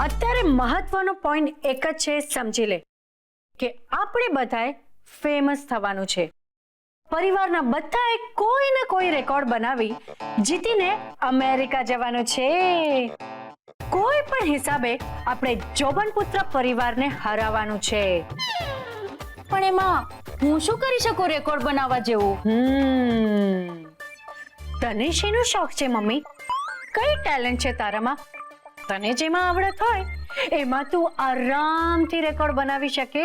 અત્યારે મહત્વનો પોઈન્ટ એક જ છે, સમજી લે કે આપણે બધાએ ફેમસ થવાનું છે. પરિવારના બધાએ કોઈ ને કોઈ રેકોર્ડ બનાવી જીતીને અમેરિકા જવાનું છે. કોઈ પણ હિસાબે આપણે જોબનપુત્ર પરિવારને હરાવવાનું છે. પણ એમાં હું શું કરી શકું રેકોર્ડ બનાવવા જેવું? તને શેનો શોખ છે મમ્મી? કઈ ટેલેન્ટ છે તારામાં? તને જેમાં આવડત હોય એમાં તું આરામથી રેકોર્ડ બનાવી શકે.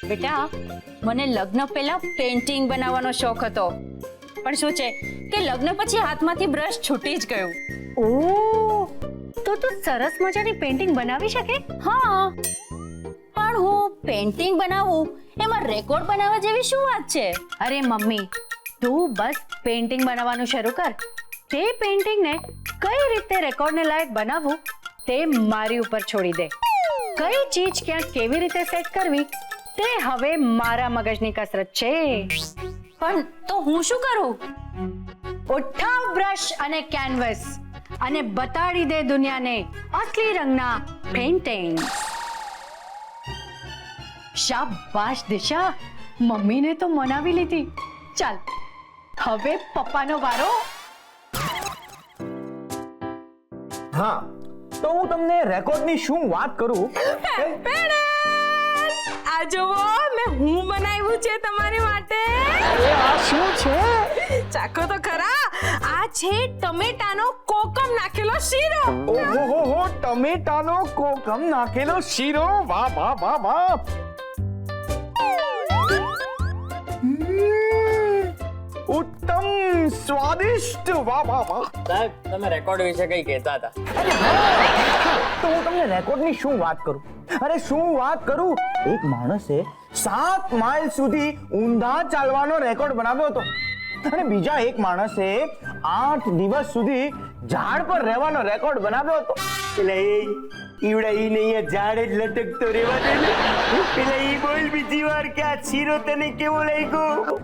બેટા, મને લગ્ન પહેલા પેઇન્ટિંગ બનાવવાનો શોખ હતો, પણ શું છે કે લગ્ન પછી હાથમાંથી બ્રશ છૂટી જ ગયું. ઓહ, તો તું સરસ મજાની પેઇન્ટિંગ બનાવી શકે? હા, પણ હું પેઇન્ટિંગ બનાવું એમાં રેકોર્ડ બનાવવા જેવી શું વાત છે? અરે મમ્મી, તું બસ પેઇન્ટિંગ બનાવવાનું શરૂ કર. તે પેઇન્ટિંગને કઈ રીતે રેકોર્ડને લાયક બનાવવું તે મારી ઉપર છોડી દે. કઈ ચીજ ક્યાં કેવી રીતે સેટ કરવી તે હવે મારા મગજની કસરત છે. પણ તો હું શું કરું? ઉઠાવ બ્રશ અને કેનવસ અને બતાડી દે દુનિયાને અસલી રંગના પેઇન્ટિંગ. શાબાશ દિશા, મમ્મીને તો મનાવી લીધી. ચાલ હવે પપ્પાનો વારો. હા, તો હું તમને રેકોર્ડની શું વાત કરું. આ જોવો, હું બનાવ્યું છે તમારી માટે. આ શું છે? ચાખો તો ખરા. આ છે ટમેટાનો કોકમ નાખેલો શીરો. ઓહો, ટમેટાનો કોકમ નાખેલો શીરો. વાહ વાહ વાહ વાહ. ઉત્તમ, સ્વાદિષ્ટ. વાહ વાહ વાહ. સાહેબ, તમે રેકોર્ડ વિશે કઈ કહેતા હતા. તો હું તમને રેકોર્ડની શું વાત કરું. અરે શું વાત કરું. એક માણસે 7 માઇલ સુધી ઊંધા ચાલવાનો રેકોર્ડ બનાવ્યો હતો અને બીજા એક માણસે 8 દિવસ સુધી ઝાડ પર રહેવાનો રેકોર્ડ બનાવ્યો હતો. એટલે ઈવડા ઈ નહીં ઝાડ જ લટકતો રહેવા દે ને. પેલા ઈ બોલ બીજી વાર કે આ શીરો તને કેવો લાગ્યો?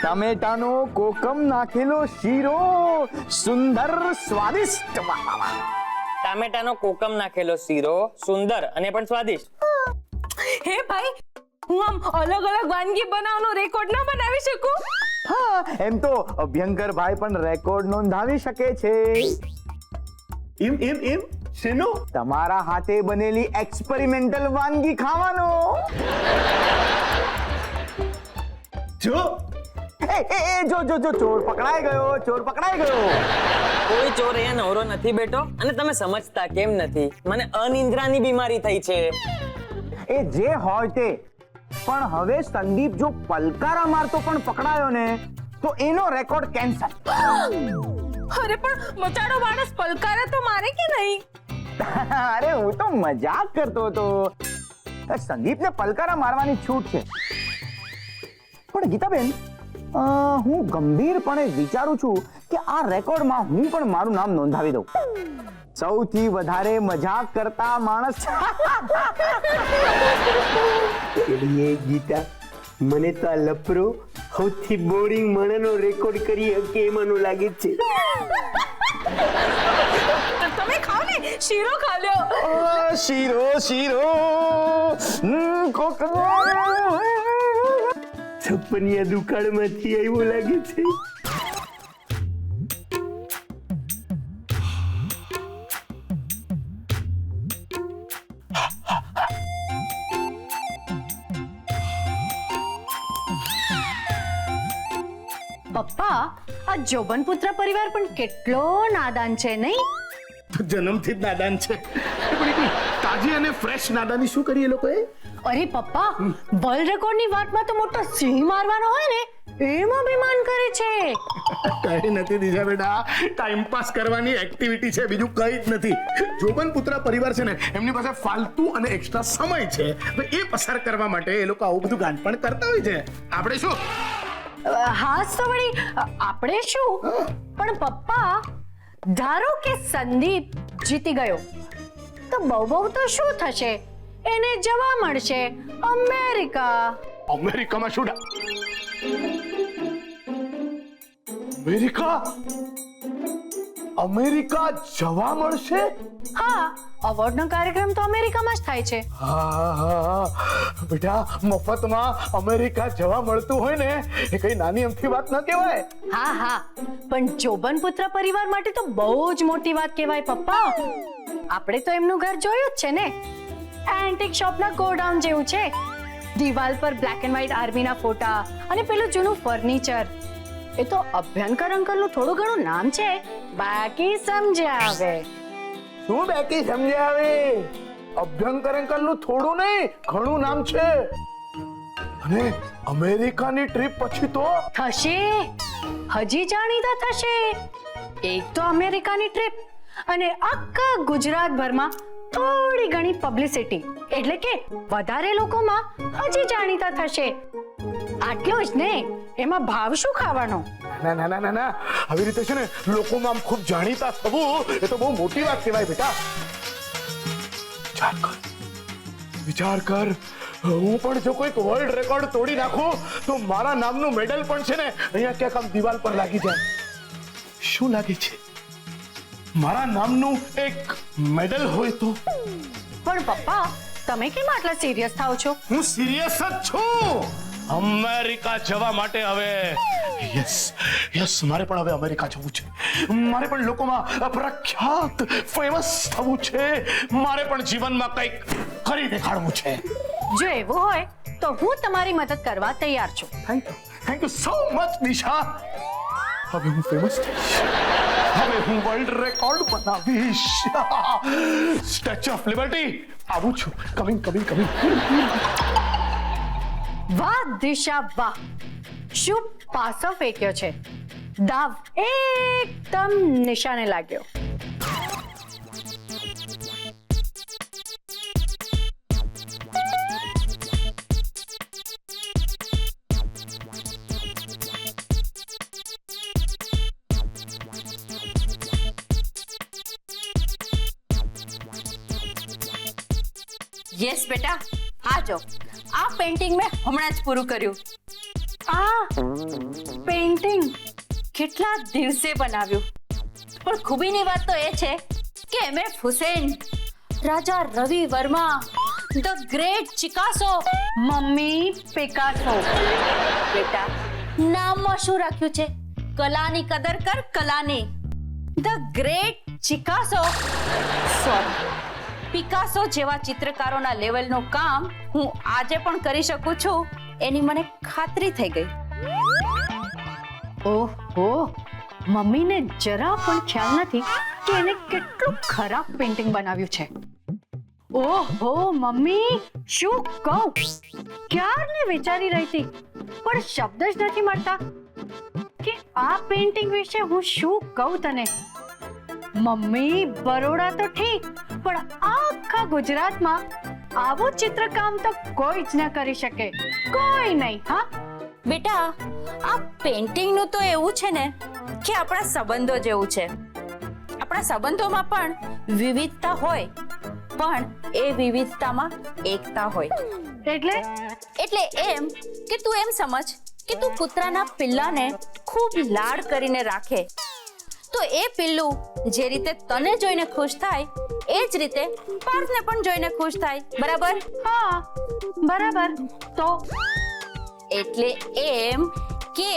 ટમેટાનો કોકમ નાખેલો શીરો, સુંદર, સ્વાદિષ્ટ. વાહ વાહ વાહ. ટામેટાનો કોકમ નાખેલો શીરો સુંદર અને પણ સ્વાદિષ્ટ. હે ભાઈ, હું આમ અલગ અલગ વાનગી બનાવવાનો રેકોર્ડ ના બનાવી શકું? હા, એમ તો અભ્યંકર ભાઈ પણ રેકોર્ડ નોંધાવી શકે છે. એમ શેનો? તમારા હાથે બનેલી એક્સપેરિમેન્ટલ વાનગી ખાવાનો. જો જો ચોર પકડાઈ ગયો, ચોર પકડાઈ ગયો. કોઈ ચોર અહીંયા નવરો નથી બેઠો અને તમે સમજતા કેમ નથી? મને અનિદ્રાની બીમારી થઈ છે. એ જે હોય તે, પણ હવે સંદીપ જો પલકારા મારતો પણ પકડાયો ને તો એનો રેકોર્ડ કેન્સલ. અરે પણ મચાડો માણસ પલકારે તો મારે કે નહીં? અરે હું તો મજાક કરતો હતો. સંદીપને પલકારા મારવાની છૂટ છે. પણ ગીતાબેન, હું ગંભીરપણે વિચારું છું કે આ રેકોર્ડમાં હું પણ મારું નામ નોંધાવી દઉં. સૌથી વધારે મજાક કરતા માણસ. એ ગીતા, મને તો આ લફરો સૌથી બોરિંગ માણસનો રેકોર્ડ કરી હકે એમાંનો લાગે છે. તમે ખાઓ ને, શીરો ખા લ્યો. શીરો કોકમ છપ્પનિયા દુકાળમાંથી આવ્યો લાગે છે. પપ્પા, આ જોબનપુત્ર પરિવાર પણ કેટલો નાદાન છે નહીં? જન્મથી જ નાદાન છે. તાજી અને ફ્રેશ નાદાની શું કરી એ લોકોએ? અરે પપ્પા, વર્લ્ડ રેકોર્ડની વાતમાં તો મોટો સિંહ મારવાનો હોય ને એમાં બેમાન કરે છે. કઈ નથી દીજા બેટા, ટાઈમ પાસ કરવાની એક્ટિવિટી છે, બીજું કઈ જ નથી. જોબનપુત્ર પરિવાર છે ને, એમની પાસે ફાલતુ અને એક્સ્ટ્રા સમય છે, તો એ પસાર કરવા માટે એ લોકો આવું બધું ગાંઠપણ કરતા હોય છે. આપણે શું? હાસ તો વળી આપણે શું? પણ પપ્પા, ધારો કે સંદીપ જીતી ગયો તો બહુ તો શું થશે? એને જવા મળશે અમેરિકા. અમેરિકામાં શું? અમેરિકા જવા મળશે? હા, અવોર્ડનો કાર્યક્રમ તો અમેરિકામાં જ થાય છે. હા બેટા, મફતમાં અમેરિકા જવા મળતું હોય ને એ કઈ નાની અમથી વાત ન કહેવાય. હા, પણ જોબન પુત્ર પરિવાર માટે તો બહુ જ મોટી વાત કહેવાય પપ્પા. આપણે તો એમનું ઘર જોયું જ છે ને, એન્ટિક શોપના ગોડાઉન જેવું છે. દિવાલ પર બ્લેક એન્ડ વ્હાઇટ આર્મીના ફોટા અને પેલું જૂનું ફર્નિચર. એ તો અભ્યંકર અંકલનું થોડું ઘણું નામ છે, બાકી સમજાવે. શું બેટી સમજાવે? અભ્યંકર અંકલનું થોડું નહીં, ઘણું નામ છે. અને અમેરિકાની ટ્રીપ પછી તો થશે, હજી જાણીતા થશે. એક તો અમેરિકાની ટ્રીપ અને આખા ગુજરાતભરમાં થોડી ઘણી પબ્લિસિટી, એટલે કે વધારે લોકોમાં હજી જાણીતા થશે. આટલું જ ને, એમાં ભાવ શું ખાવાનો? ના, આવી રીતે છે ને લોકોમાં આમ ખૂબ જાણીતા થવું એ તો બહુ મોટી વાત કહેવાય બેટા. વિચાર કર, હું પણ જો કોઈક વર્લ્ડ રેકોર્ડ તોડી નાખું તો મારા નામનું મેડલ પણ છે ને અહીંયા ક્યાંક આમ દિવાલ પર લાગી જાય. શું લાગે છે? મારા નામનું એક મેડલ હોય તો? પણ પપ્પા, તમે કેમ આટલા સિરિયસ થાઓ છો? હું સિરિયસ જ છું. અમેરિકા જવા માટે હવે યસ મારે પણ હવે અમેરિકા જવું છે. મારે પણ લોકોમાં પ્રખ્યાત ફેમસ થવું છે. મારે પણ જીવનમાં કંઈક કરી દેખાડવું છે. જો એવું હોય તો હું તમારી મદદ કરવા તૈયાર છું. થેન્ક યુ સો મચ દિશા. હવે હું ફેમસ થઈશ. હવે હું વર્લ્ડ રેકોર્ડ બનાવીશ. સ્ટેચ્યુ ઓફ લિબર્ટી આવું છું. કમિંગ. વાહ દિશા વાહ, શું પાસો ફેંક્યો છે. દાવ એકદમ નિશાને લાગ્યો. યસ બેટા, આ જો, આ પેઇન્ટિંગ મેં હમણાં જ પૂરું કર્યું. આ પેઇન્ટિંગ કેટલા દિવસે બનાવ્યું. પણ ખૂબીની વાત તો એ છે કે MF Husain, Raja Ravi Varma, the great ચિકાસો. Mummy Picasso. બેટા, નામમાં શું રાખ્યું છે? કલાની કદર કર, કલાની. ધ ગ્રેટ ચિકાસો, સોરી, પિકાસો જેવા ચિત્રકારોના લેવલનું કામ હું આજે પણ કરી શકું છું, એની મને ખાતરી થઈ ગઈ. ઓહો, મમ્મીને જરા પણ ખ્યાલ નથી કે એને કેટલું ખરાબ પેઇન્ટિંગ બનાવ્યું છે. ઓહો મમ્મી, શું કહું? ક્યારની વિચારી રહી હતી, પણ શબ્દ જ નથી મળતા કે આ પેઇન્ટિંગ વિશે હું શું કહું તને. મમ્મી, બરોડા તો ઠીક, પણ આખા ગુજરાતમાં આવું ચિત્રકામ તો કોઈ જ ન કરી શકે. કોઈ નહીં. હા બેટા, આ પેઇન્ટિંગનું તો એવું છે ને કે આપણા સંબંધો જેવું છે. આપણા સંબંધોમાં પણ વિવિધતા હોય, પણ એ વિવિધતામાં એકતા હોય. એટલે એમ કે તું એમ સમજ કે તું કૂતરાના પિલ્લાને ખૂબ લાડ કરીને રાખે તો એ પિલ્લું જે રીતે તને જોઈને ખુશ થાય એ જ રીતે પાર્થને પણ જોઈને ખુશ થાય. બરાબર? હા બરાબર. તો એટલે એમ કે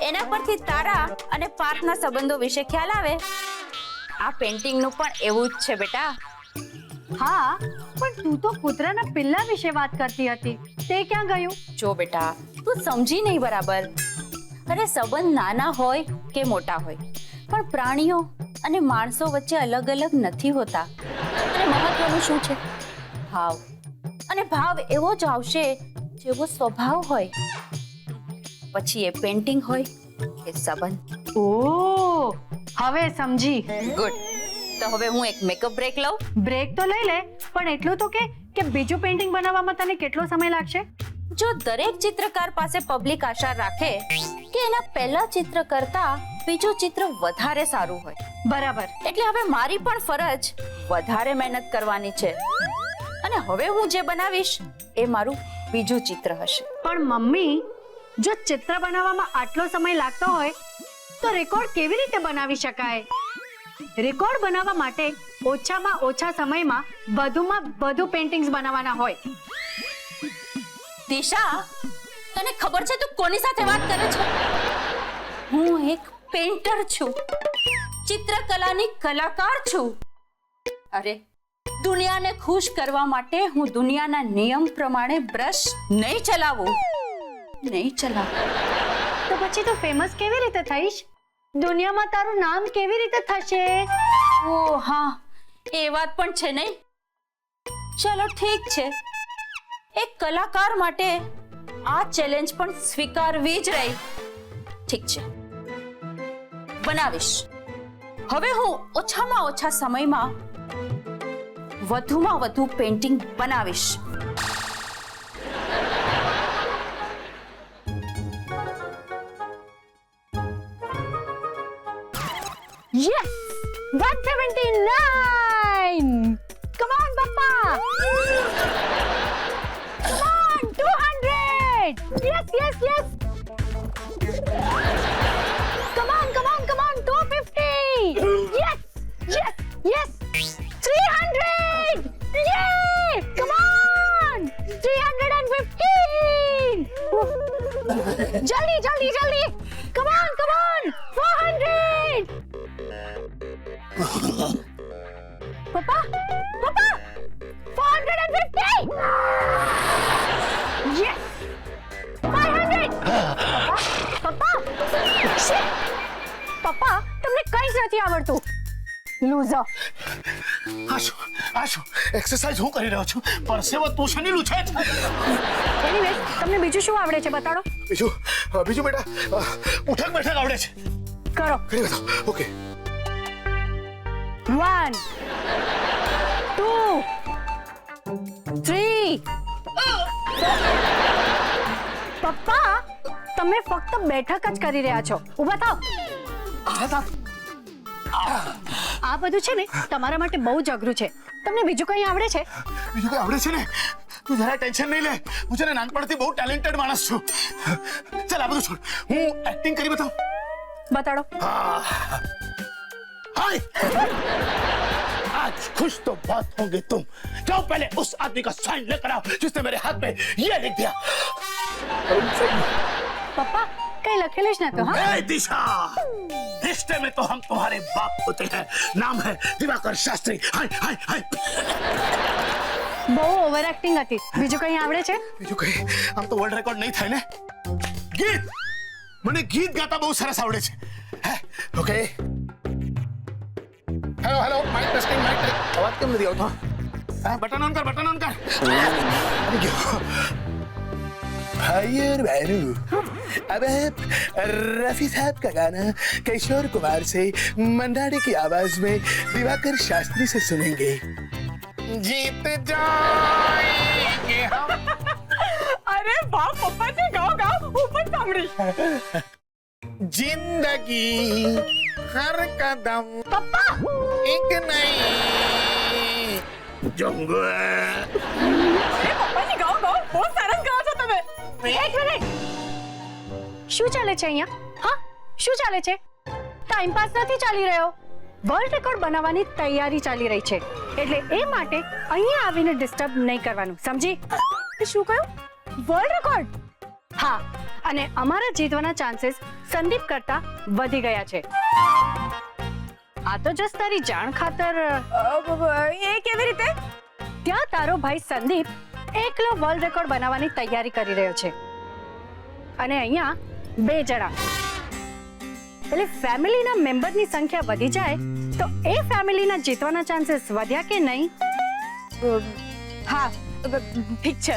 એના પરથી તારા અને પાર્થના સંબંધો વિશે ખ્યાલ આવે. આ પેઇન્ટિંગનું પણ એવું જ છે બેટા. હા, પણ તું તો કૂતરાના પિલ્લા વિશે વાત કરતી હતી, તે ક્યાં ગયું? જો બેટા, તું સમજી નહીં બરાબર. અરે સંબંધ નાના હોય કે મોટા હોય, પણ પ્રાણીઓ અને માણસો વચ્ચે અલગ અલગ નથી હોતા. અને મહત્વનું શું છે? ભાવ. અને ભાવ એવો જ આવશે જેવો સ્વભાવ હોય, પછી એ પેઇન્ટિંગ હોય કે સંબંધ. ઓહ, હવે સમજી. ગુડ. તો હવે હું એક મેકઅપ બ્રેક લઉં. બ્રેક તો લઈ લે, પણ એટલું તો કે બીજું પેઇન્ટિંગ બનાવવામાં તને કેટલો સમય લાગશે? જો દરેક ચિત્રકાર પાસે પબ્લિક આશા રાખે કે એના પહેલા ચિત્ર કરતા બીજું ચિત્ર વધારે સારું હોય. બરાબર. એટલે હવે મારી પણ ફરજ વધારે મહેનત કરવાની છે. અને હવે હું જે બનાવીશ એ મારું બીજું ચિત્ર હશે. પણ મમ્મી, જો ચિત્ર બનાવવામાં આટલો સમય લાગતો હોય તો રેકોર્ડ કેવી રીતે બનાવી શકાય? રેકોર્ડ બનાવવા માટે ઓછામાં ઓછા સમયમાં વધુમાં વધુ પેઇન્ટિંગ્સ બનાવવાના હોય. દિશા, તને ખબર છે તું કોની સાથે વાત કરે છે? હું એક પેઇન્ટર છું, ચિત્રકલાની કલાકાર છું. અરે, દુનિયાને ખુશ કરવા માટે હું દુનિયાના નિયમ પ્રમાણે બ્રશ નહીં ચલાવું. તો પછી તું ફેમસ કેવી રીતે થઈશ? દુનિયામાં તારું નામ કેવી રીતે થશે? ઓ હા, એ વાત પણ છે નહીં. ચલો ઠીક છે, એક કલાકાર માટે આ ચેલેન્જ પણ સ્વીકારવી જ રહી. ઠીક છે, બનાવીશ. હવે હું ઓછામાં ઓછા સમયમાં વધુમાં વધુ પેઇન્ટિંગ બનાવીશ. Yes! 179! Come on, Papa! Come on, 200! Yes, yes, yes! Come on, 250! Yes, yes, yes! 300! Yay! Come on! 315! Jaldi, jaldi, jaldi! Come on! 400! Papa! 450! Yes! 500! Papa! Shit! Papa, તમને કંઈ જ નથી આવડતું. Loser. આશુ એક્સરસાઇઝ હું કરી રહ્યો છું, પરસેવો તું શની લૂછે છે? Anyways, તમને બીજું શું આવડે છે બતાડો. બીજું બેટા ઉઠક બેઠક આવડે છે. કરો. કરી બતાવો. ઓકે. 1 2 3 પપ્પા, તમે ફક્ત બેઠક જ કરી રહ્યા છો. ઊભા થાઓ. આ બધું છે ને તમારા માટે બહુ જ અઘરું છે. તમને બીજું કંઈ આવડે છે? બીજું કઈ આવડે છે ને? તું જરા ટેન્શન નહીં લે. હું છે ને નાનપણથી બહુ ટેલેન્ટેડ માણસ છું. ચાલ આ બધું છોડ, હું એક્ટિંગ કરી બતાવું. બતાડો. हाय आज खुश तो बहुत होंगे तुम. जाओ पहले उस आदमी का साइन लेकर आओ जिसने मेरे हाथ में ये लिख दिया. પપ્પા, કઈ લખેલું જ નતું. હા, ए दिशा, रिश्ते में तो हम तुम्हारे बाप होते हैं. नाम है दिवाकर शास्त्री. हाय हाय हाय. બહુ ઓવર એક્ટિંગ હતી. બીજું કંઈ આવડે છે? બીજું કઈ આમ તો વર્લ્ડ રેકોર્ડ નહીં થાય ને. ગીત, મને ગીત ગાતા બહુ સરસ આવડે છે. Hey okay. Hello hello, mike testing mike. અવાજ કેમ નથી આવતો? હા, બટન ઓન કર, બટન ઓન કર. આવી ગયો. भाई और बहनों, अब है रफी साहब का गाना किशोर कुमार से मंडारे की आवाज में दिवाकर शास्त्री से सुनेंगे. जीत जाएंगे हम. અરે વાહ પપ્પાજી, ગાઓ ગાઓ, હું પણ સાંભળી. जिंदगी हर कदम પપ્પા, एक नई जंग है. અરે પપ્પાજી, ગાઓ ગાઓ, બહુ સરસ ગાઓ છો તમે. એક મિનિટ. શું ચાલે છે અહીંયા? હા, શું ચાલે છે? ટાઈમ પાસ નથી ચાલી રહ્યો. વર્લ્ડ રેકોર્ડ બનાવવાની તૈયારી ચાલી રહી છે, એટલે એ માટે અહીંયા આવીને ડિસ્ટર્બ નહીં કરવાનું, સમજી? શું કહ્યું? World record? હા, અને અમારા જીતવાના ચાન્સીસ સંદીપ કરતા વધી ગયા છે. આ તો જસ્ટ તારી જાણ ખાતર. એ કેવી રીતે? ત્યાં તારો ભાઈ સંદીપ એકલો વર્લ્ડ રેકોર્ડ બનાવવાની તૈયારી કરી રહ્યો છે, અને અહીંયા 2 જણા. એટલે ફેમિલીના મેમ્બરની સંખ્યા વધી જાય તો એ ફેમિલીના જીતવાના ચાન્સીસ વધ્યા કે નહીં? હા, ઠીક છે.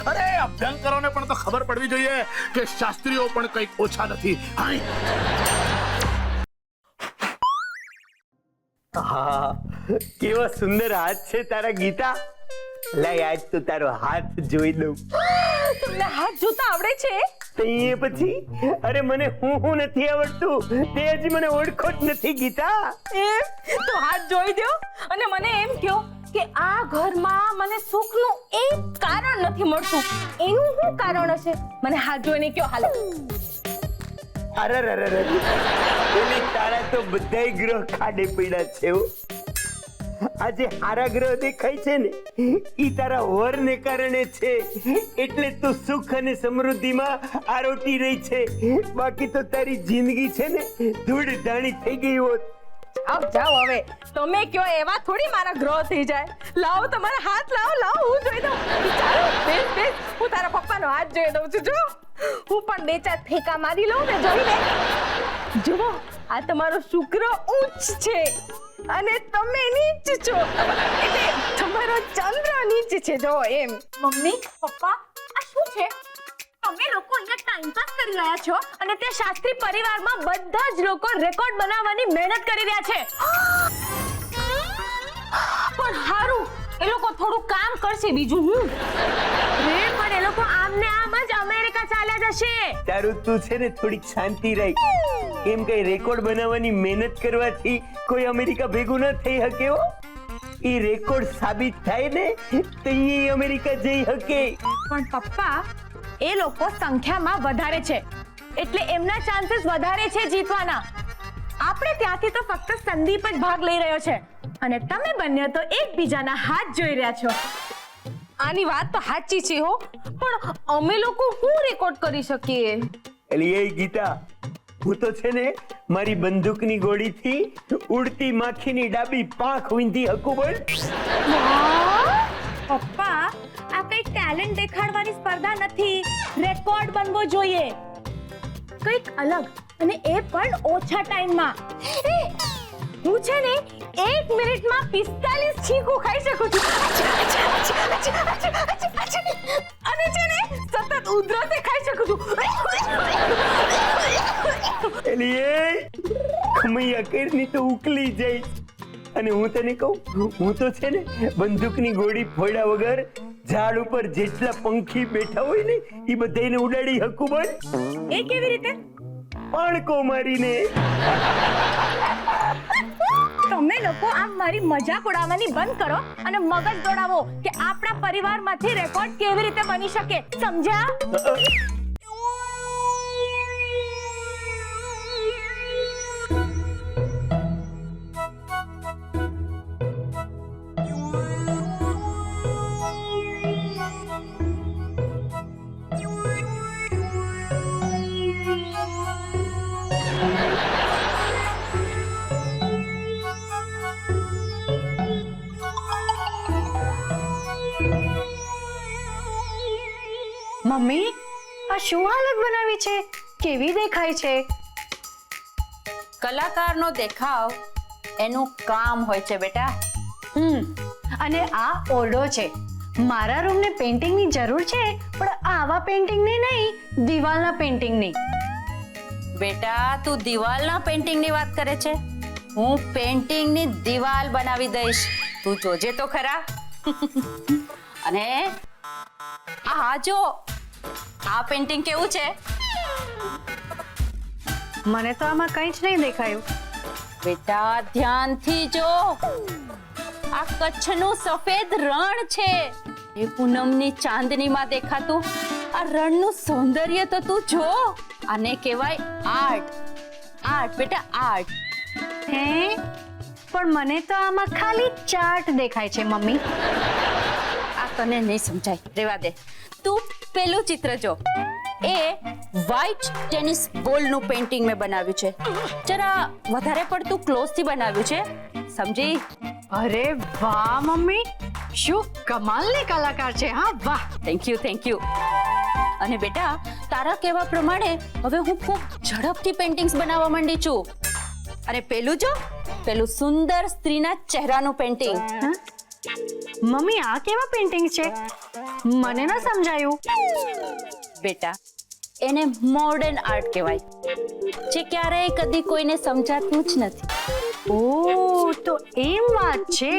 અરે અભ્યંકરોને પણ તો ખબર પડવી જોઈએ કે શાસ્ત્રીઓ પણ કંઈક ઓછા નથી. હાય. હા, કેવો સુંદર હાથ છે તારા ગીતા. લાય આજ તો તારો હાથ જોઈ દઉં. તમને હાથ જોતા આવડે છે? તો એ પછી અરે મને હું નથી આવડતું, તે હજી મને ઓળખો જ નથી ગીતા. એમ તો હાથ જોઈ દો અને મને એમ કહો કે આ ઘરમાં મને સુખનું એક કારણ નથી મળતું. એનું શું કારણ હશે? મને હાથ જોઈને કયો હાલો. અરે એટલે તારા તો બધાય ગ્રહ ખાડે પડ્યા છે હો. આજે હારા ગ્રહ દેખાય છે ને ઈ તારા વરને કારણે છે, એટલે તું સુખ અને સમૃદ્ધિમાં આરોટી રહી છે. બાકી તો તારી જિંદગી છે ને ધૂળ ધાણી થઈ ગઈ હોત. આવ જાઓ હવે. તમે કયો એવા થોડી મારા ગ્રહ થઈ જાય. લાવો તમારા હાથ લાવો હું જોઈ દઉં. ચાલો બેસ હું તારા પપ્પાનો હાથ જોઈ દઉં છું. જો હું પણ બે ચાર ફેંકા મારી લઉં ને જોઈ લે. જુઓ આ તમારો શુક્ર ઉચ્ચ છે અને તમે નીચ છો, એટલે તમારો ચંદ્ર નીચ છે. જો એમ. મમ્મી પપ્પા આ શું છે? તમે લોકો અહીંયા ટાઈમ પાસ કરી રહ્યા છો અને તે શાસ્ત્રી પરિવારમાં બધા જ લોકો રેકોર્ડ બનાવવાની મહેનત કરી રહ્યા છે. પણ હારું એ લોકો થોડું કામ કરશે, બીજું હું. પણ એ લોકો આમ ને આમ જ અમેરિકા ચાલ્યા જશે. તારું તું છે ને થોડીક શાંતિ રાખ. કેમ કઈ રેકોર્ડ બનાવવાની મહેનત કરવાથી કોઈ અમેરિકા ભેગું ન થઈ શકે હો. ઈ રેકોર્ડ સાબિત થાય ને તો ઈ અમેરિકા જઈ શકે. પણ પપ્પા એ લોકો સંખ્યામાં વધારે છે એટલે એમના ચાન્સીસ વધારે છે જીતવાના. આપણે ત્યાંથી તો ફક્ત સંદીપ જ ભાગ લઈ રહ્યો છે અને તમે બંને તો એકબીજાના હાથ જોઈ રહ્યા છો. આની વાત તો સાચી છે હો, પણ અમે લોકો શું રેકોર્ડ કરી શકીએ? એટલે એ ગીતા, હું તો છે ને મારી બંદૂકની ગોળીથી ઉડતી માખીની ડાબી પાંખ વીંધી હકું બોલ. પપ્પા આ કઈ ટેલેન્ટ દેખાડવાની સ્પર્ધા નથી, રેકોર્ડ બનવો જોઈએ કંઈક અલગ, અને એ પણ ઓછા ટાઈમમાં. હું છે ને 1 મિનિટમાં 45 છીંકું ખાઈ શકું છું અને છે ને સતત ઉધરસે ખાઈ શકું છું. એટલે એ ખમૈયા કરની તો ઉકલી જાય. અને હું તને કહું, હું તો છે ને બંદૂકની ગોળી ફોડ્યા વગર ઝાડ ઉપર જેટલા પંખી બેઠા હોય ને એ બધાને ઉડાડી હકું બોલ. એ કેવી રીતે? પાણકો મારીને. તમે લોકો આમ મારી મજાક ઉડાવવાની બંધ કરો અને મગજ દોડાવો કે આપણા પરિવારમાંથી રેકોર્ડ કેવી રીતે બની શકે, સમજ્યા? મમ્મી આ શું હાલત બનાવી છે? કેવી દેખાય છે? કલાકારનો દેખાવ એનું કામ હોય છે બેટા. અને આ ઓરડો છે. મારા રૂમને પેઇન્ટિંગની જરૂર છે, પણ આવા પેઇન્ટિંગની નહીં, દિવાલના પેઇન્ટિંગની. બેટા તું દિવાલના પેઇન્ટિંગની વાત કરે છે? હું પેઇન્ટિંગની દિવાલ બનાવી દઈશ, તું જોજે તો ખરા. અને આ જો આ પેઇન્ટિંગ કેવું છે? મને તો આમાં કંઈ જ નહીં દેખાયું. બેટા ધ્યાનથી જો, આ કચ્છનું સફેદ રણ છે. એ પૂનમની ચાંદનીમાં દેખાતું આ રણનું સૌંદર્ય તો તું જો. આને કહેવાય આર્ટ. આર્ટ બેટા આર્ટ. હે પણ મને તો આમાં ખાલી ચાર્ટ દેખાય છે મમ્મી. આ તને નહીં સમજાય, રેવા દે. તું પેલું ચિત્ર જો, એ વ્હાઈટ ટેનિસ બોલનું પેઇન્ટિંગ મેં બનાવ્યું છે. જરા વધારે પડતું ક્લોઝથી બનાવ્યું છે, સમજી? અરે વાહ મમ્મી, શું કમાલની કલાકાર છે. હા વાહ. Thank you. અને બેટા તારા કહેવા પ્રમાણે હવે હું ખૂબ ઝડપથી પેઇન્ટિંગ્સ બનાવવા માંડી છું. અને પેલું જો, પેલું સુંદર સ્ત્રીના ચહેરાનું પેઇન્ટિંગ. મમ્મી આ કેવા પેઇન્ટિંગ છે? મને ન સમજાયું. બેટા એને મોડર્ન આર્ટ કહેવાય, જે ક્યારેય કદી કોઈને સમજાતું જ નથી. ઓહ તો એમ વાત છે.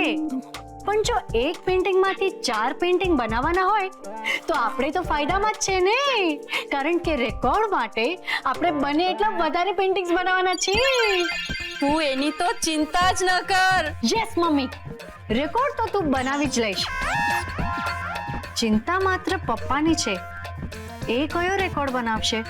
પણ જો એક પેઇન્ટિંગમાંથી 4 પેઇન્ટિંગ બનાવવાના હોય તો આપણે તો ફાયદામાં જ છે ને, કારણ કે રેકોર્ડ માટે આપણે બને એટલા વધારે પેઇન્ટિંગ્સ બનાવવાના છે. તું એની તો ચિંતા જ ન કર. યસ મમ્મી, રેકોર્ડ તો તું બનાવી જ લઈશ. ચિંતા માત્ર પપ્પાની છે. એ કયો રેકોર્ડ બનાવશે?